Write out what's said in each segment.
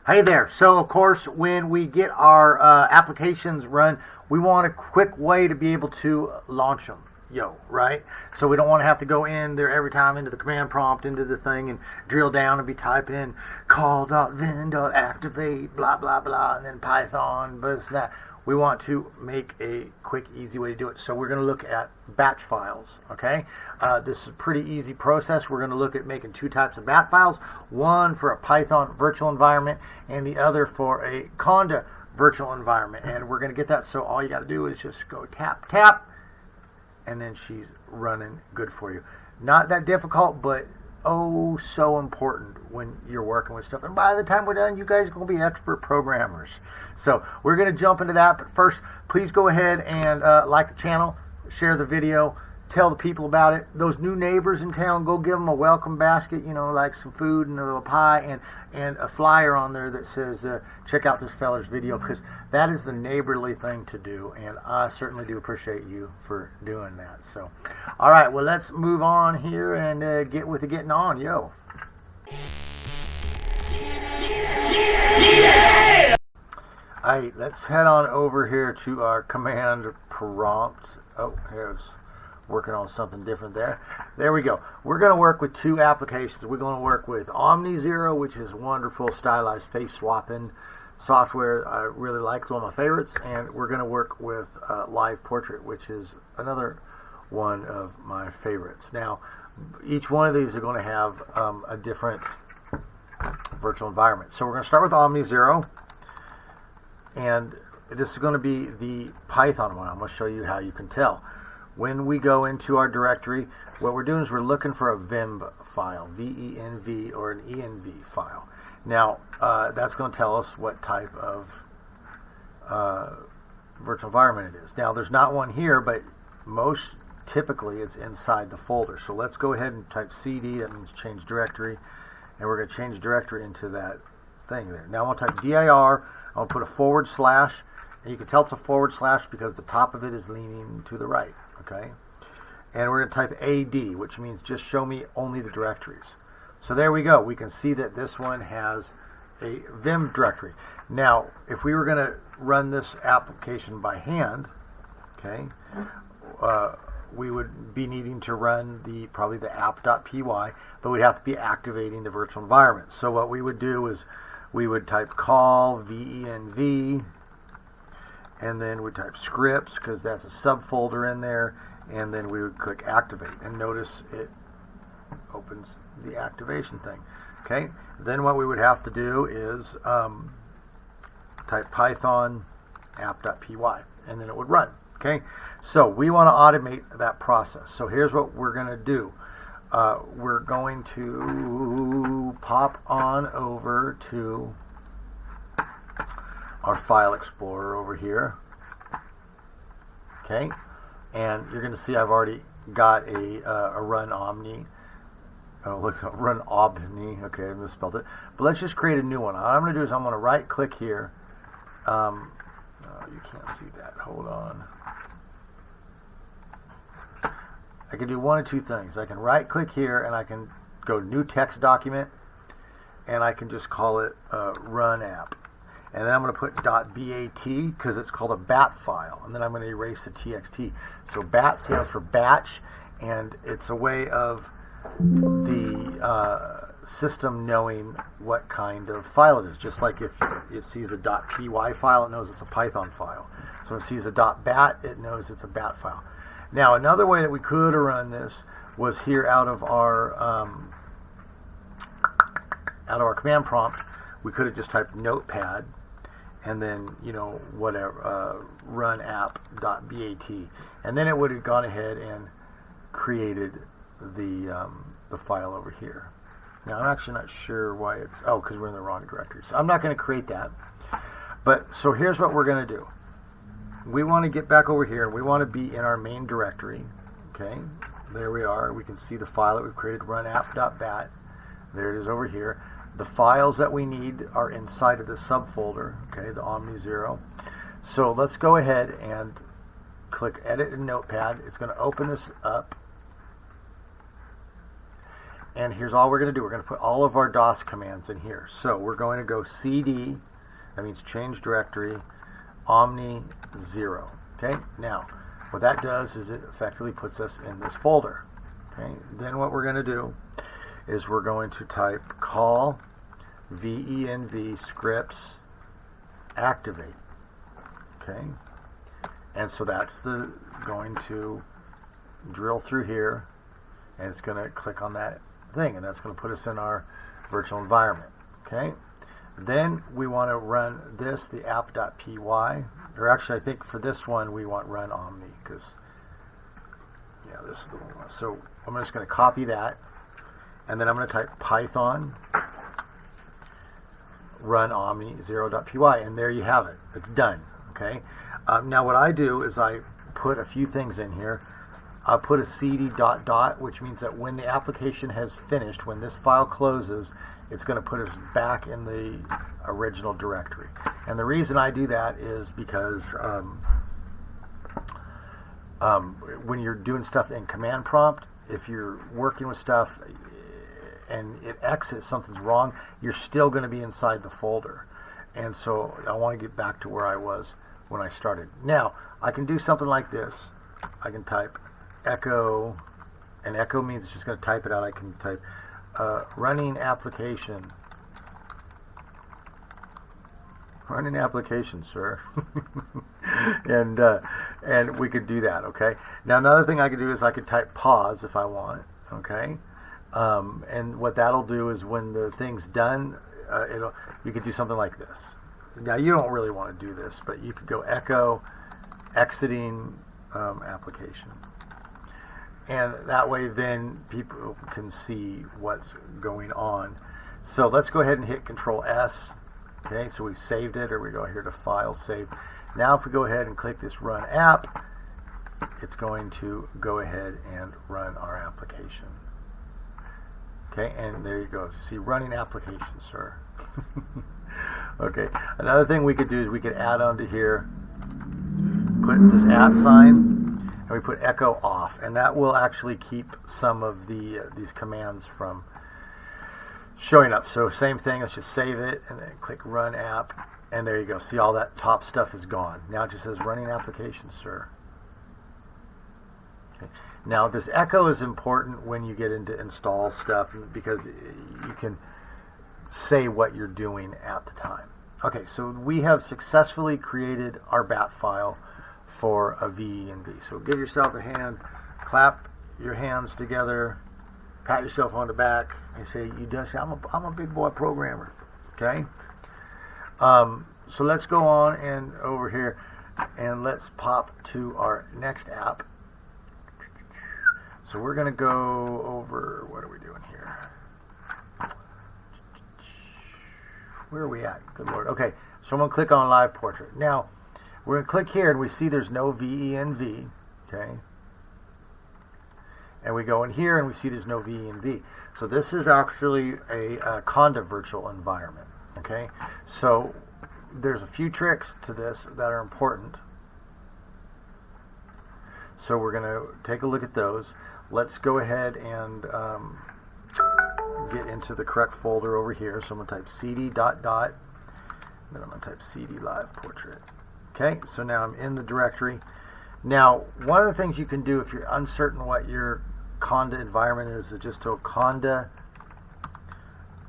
Hey there. So, of course, when we get our applications run, we want a quick way to be able to launch them. Right? So we don't want to have to go in there every time into the command prompt, into the thing, and drill down and be typing in call.ven.activate, blah, blah, blah, and then Python, this, that. We want to make a quick, easy way to do it. So we're going to look at batch files, okay? This is a pretty easy process. We're going to look at making two types of batch files, one for a Python virtual environment and the other for a Conda virtual environment. And we're going to get that, so all you got to do is just go tap, tap, and then she's running good for you. Not that difficult, but oh so important when you're working with stuff. And by the time we're done, you guys are going to be expert programmers. So we're going to jump into that. But first, please go ahead and like the channel, share the video, tell the people about it. Those new neighbors in town, go give them a welcome basket, like some food and a little pie and a flyer on there that says, check out this feller's video, because that is the neighborly thing to do. And I certainly do appreciate you for doing that. So, all right, well, let's move on here and get with the getting on, yo. All right, let's head on over here to our command prompt. Oh, here's working on something different there. There we go. We're going to work with two applications. We're going to work with OmniZero, which is wonderful stylized face swapping software. I really like. It's one of my favorites. And we're going to work with Live Portrait, which is another one of my favorites. Now, each one of these are going to have a different virtual environment. So we're going to start with OmniZero. And this is going to be the Python one. I'm going to show you how you can tell. When we go into our directory, what we're doing is we're looking for a venv file, venv, or an env file. Now, that's going to tell us what type of virtual environment it is. Now, there's not one here, but most typically it's inside the folder. So let's go ahead and type cd, that means change directory, and we're going to change directory into that thing there. Now, I'm going to type dir, I'm going to put a /, and you can tell it's a / because the top of it is leaning to the right. Okay, and we're going to type AD, which means just show me only the directories. So there we go. We can see that this one has a venv directory. Now, if we were going to run this application by hand, okay, we would be needing to run probably the app.py, but we'd have to be activating the virtual environment. So what we would do is we would type call venv, and then we type scripts, because that's a subfolder in there, and then we would click activate, and notice it opens the activation thing. Okay, then what we would have to do is type Python app.py, and then it would run. Okay, so we want to automate that process. So here's what we're going to do. We're going to pop on over to our file explorer over here. Okay, and you're going to see I've already got a run omni. Oh, look, run omni. Okay, I misspelled it. But let's just create a new one. All I'm going to do is I'm going to right click here. Oh, you can't see that. Hold on. I can do one of two things. I can right click here and I can go new text document, and I can just call it run app. And then I'm going to put .bat because it's called a bat file. And then I'm going to erase the txt. So bat stands for batch, and it's a way of the system knowing what kind of file it is. Just like if it sees a .py file, it knows it's a Python file. So if it sees a .bat, it knows it's a bat file. Now, another way that we could have run this was here out of our command prompt. We could have just typed notepad, and then, whatever, run app.bat, and then it would have gone ahead and created the file over here. Now, I'm actually not sure why it's, because we're in the wrong directory. So I'm not going to create that. But, so here's what we're going to do. We want to get back over here. We want to be in our main directory. Okay, there we are. We can see the file that we've created, run app.bat. There it is over here. The files that we need are inside of the subfolder, okay, the OmniZero. So let's go ahead and click Edit in Notepad. It's going to open this up. And here's all we're going to do. We're going to put all of our DOS commands in here. So we're going to go cd, that means change directory, omni 0. Okay, now what that does is it effectively puts us in this folder. Okay, then what we're going to do is we're going to type call venv scripts activate. Okay, and so that's going to drill through here, and it's going to click on that thing, and that's going to put us in our virtual environment. Okay, then we want to run this, the app.py, or actually I think for this one we want run omni, because yeah, this is the one. So I'm just going to copy that, and then I'm going to type Python run omni 0.py, and there you have it. It's done. Okay. Now what I do is I put a few things in here. I'll put a cd ... which means that when the application has finished, when this file closes, it's going to put us back in the original directory. And the reason I do that is because when you're doing stuff in command prompt, if you're working with stuff and it exits, something's wrong, you're still going to be inside the folder. And so I want to get back to where I was when I started. Now, I can do something like this. I can type echo, and echo means it's just going to type it out. I can type running application. Running application, sir. and we could do that, okay? Now, another thing I could do is I could type pause if I want, okay? And what that'll do is when the thing's done, you could do something like this. Now, you don't really want to do this, but you could go echo exiting application. And that way then people can see what's going on. So let's go ahead and hit Control S. Okay, so we've saved it, or we go here to File, Save. Now if we go ahead and click this Run App, it's going to go ahead and run our application. Okay, and there you go. You see, running application, sir. Okay, another thing we could do is we could add onto here, put this @ sign, and we put echo off, and that will actually keep some of these commands from showing up. So same thing, let's just save it and then click Run App, and there you go. See, all that top stuff is gone. Now it just says running application, sir. Okay. Now this echo is important when you get into install stuff, because you can say what you're doing at the time. Okay, so we have successfully created our bat file for a venv. So give yourself a hand, clap your hands together, pat yourself on the back, and say, "You done? Say, I'm a big boy programmer." Okay. So let's go on and over here, and let's pop to our next app. So we're going to go over. What are we doing here? Where are we at? Good Lord. Okay, so I'm going to click on Live Portrait. Now, we're going to click here, and we see there's no venv. Okay. And we go in here, and we see there's no venv. So this is actually a Conda virtual environment. Okay. So there's a few tricks to this that are important. So we're going to take a look at those. Let's go ahead and get into the correct folder over here. So I'm going to type cd ... Then I'm going to type cd live portrait. Okay, so now I'm in the directory. Now, one of the things you can do if you're uncertain what your Conda environment is just to conda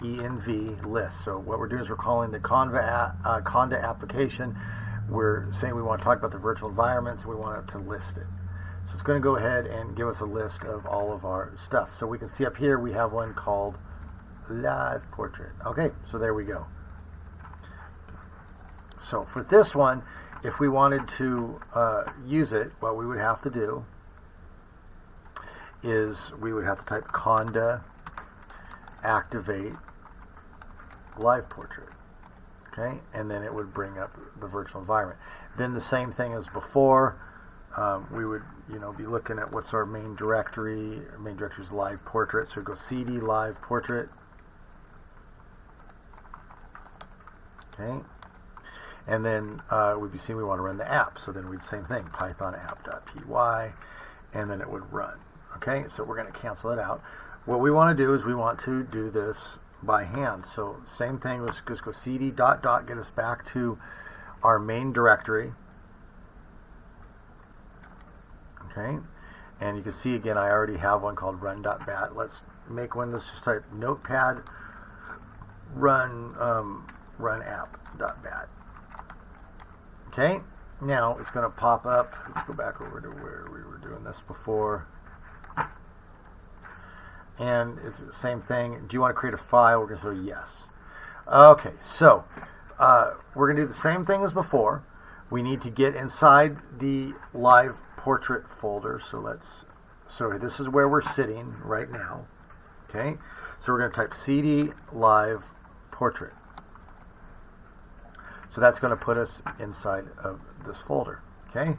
env list. So what we're doing is we're calling the Conda application. We're saying we want to talk about the virtual environments, and we want it to list it. So it's going to go ahead and give us a list of all of our stuff. So we can see up here we have one called Live Portrait. Okay, so there we go. So for this one, if we wanted to use it, what we would have to do is we would have to type Conda activate Live Portrait. Okay, and then it would bring up the virtual environment. Then the same thing as before. We would, be looking at what's our main directory. Our main directory is Live Portrait, so we go cd Live Portrait. Okay, and then we'd be seeing we want to run the app. So then we'd same thing, Python app.py, and then it would run. Okay, so we're going to cancel it out. what we want to do is we want to do this by hand. So same thing, let's just go cd ... get us back to our main directory. Okay, and you can see again I already have one called run.bat. Let's make one. Let's just type notepad run app.bat. Okay, now it's going to pop up. Let's go back over to where we were doing this before. And it's the same thing. Do you want to create a file? We're going to say yes. Okay, so we're going to do the same thing as before. We need to get inside the live portrait folder. So this is where we're sitting right now. Okay, so we're going to type cd live portrait. So that's going to put us inside of this folder. Okay,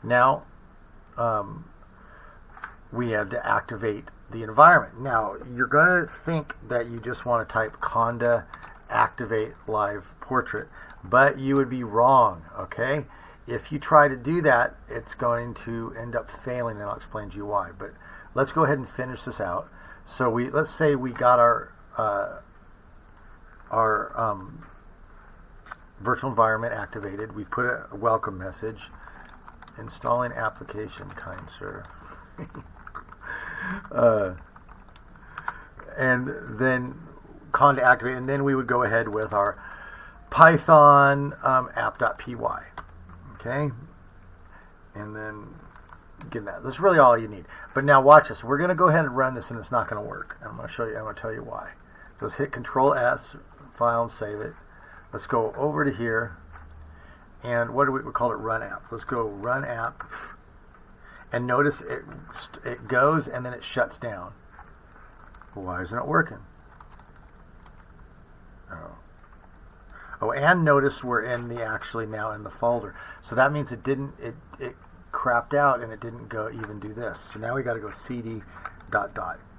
now we have to activate the environment. Now you're going to think that you just want to type conda activate live portrait, but you would be wrong. Okay, if you try to do that, it's going to end up failing, and I'll explain to you why. But let's go ahead and finish this out. So let's say we got our virtual environment activated. We put a welcome message, installing application, kind sir. And then conda activate, and then we would go ahead with our Python app.py. Okay, and then get that. That's really all you need. But now watch this. We're going to go ahead and run this, and it's not going to work. And I'm going to show you. I'm going to tell you why. So let's hit Control S, file, and save it. Let's go over to here, and what do we call it? Run app. Let's go run app, and notice it goes and then it shuts down. Why isn't it working? Oh, and notice we're actually now in the folder. So that means it crapped out and it didn't go even do this. So now we got to go cd ...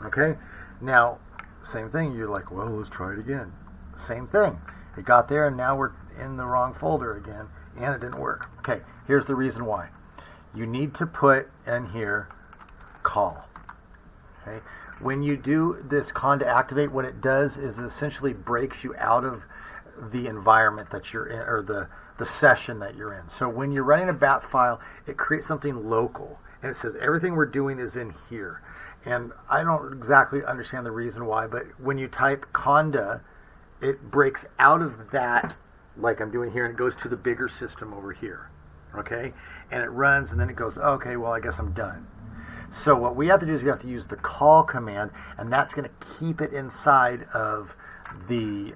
Okay, now same thing. You're like, well, let's try it again. Same thing. It got there, and now we're in the wrong folder again, and it didn't work. Okay, here's the reason why. You need to put in here call. Okay, when you do this conda activate, what it does is it essentially breaks you out of the environment that you're in, or the session that you're in. So when you're running a bat file, it creates something local, and it says everything we're doing is in here. And I don't exactly understand the reason why, but when you type conda, it breaks out of that, like I'm doing here, and it goes to the bigger system over here. Okay, and it runs, and then it goes, okay, well, I guess I'm done. So what we have to do is we have to use the call command, and that's going to keep it inside of the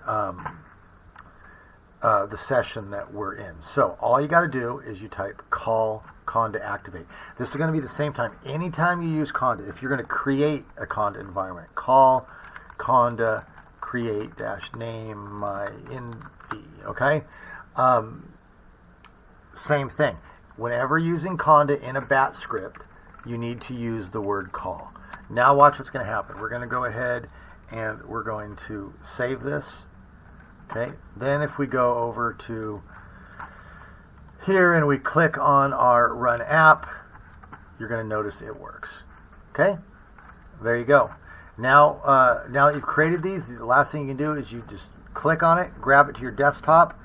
session that we're in. So all you got to do is you type call conda activate. This is going to be the same time. Anytime you use conda, if you're going to create a conda environment, call conda create -name my env. Okay, same thing. Whenever using conda in a bat script, you need to use the word call. Now watch what's going to happen. We're going to go ahead and we're going to save this. Okay, then if we go over to here and we click on our run app, you're going to notice it works. Okay, there you go. Now that you've created these, the last thing you can do is you just click on it, grab it to your desktop,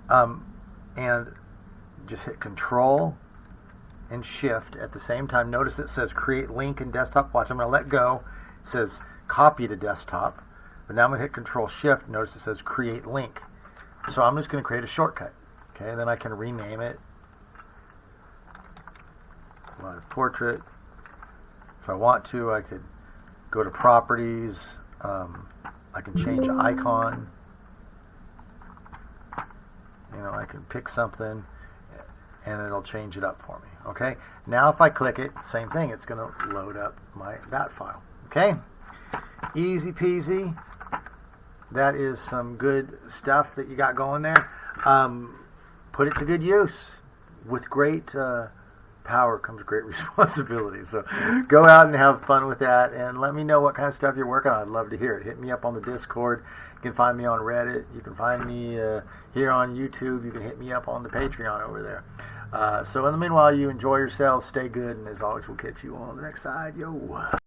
and just hit Control and Shift at the same time. Notice it says create link in desktop. Watch, I'm going to let go. It says copy to desktop. But now I'm going to hit Control Shift. Notice it says create link. So I'm just going to create a shortcut. Okay, and then I can rename it Live Portrait. If I want to, I could go to Properties. I can change icon. I can pick something, and it'll change it up for me. Okay, now if I click it, same thing. It's going to load up my bat file. Okay, easy peasy. That is some good stuff that you got going there. Put it to good use. With great power comes great responsibility. So go out and have fun with that, and let me know what kind of stuff you're working on. I'd love to hear it. Hit me up on the Discord. You can find me on Reddit. You can find me here on YouTube. You can hit me up on the Patreon over there. So in the meanwhile, you enjoy yourselves, stay good, and as always, we'll catch you on the next side. Yo.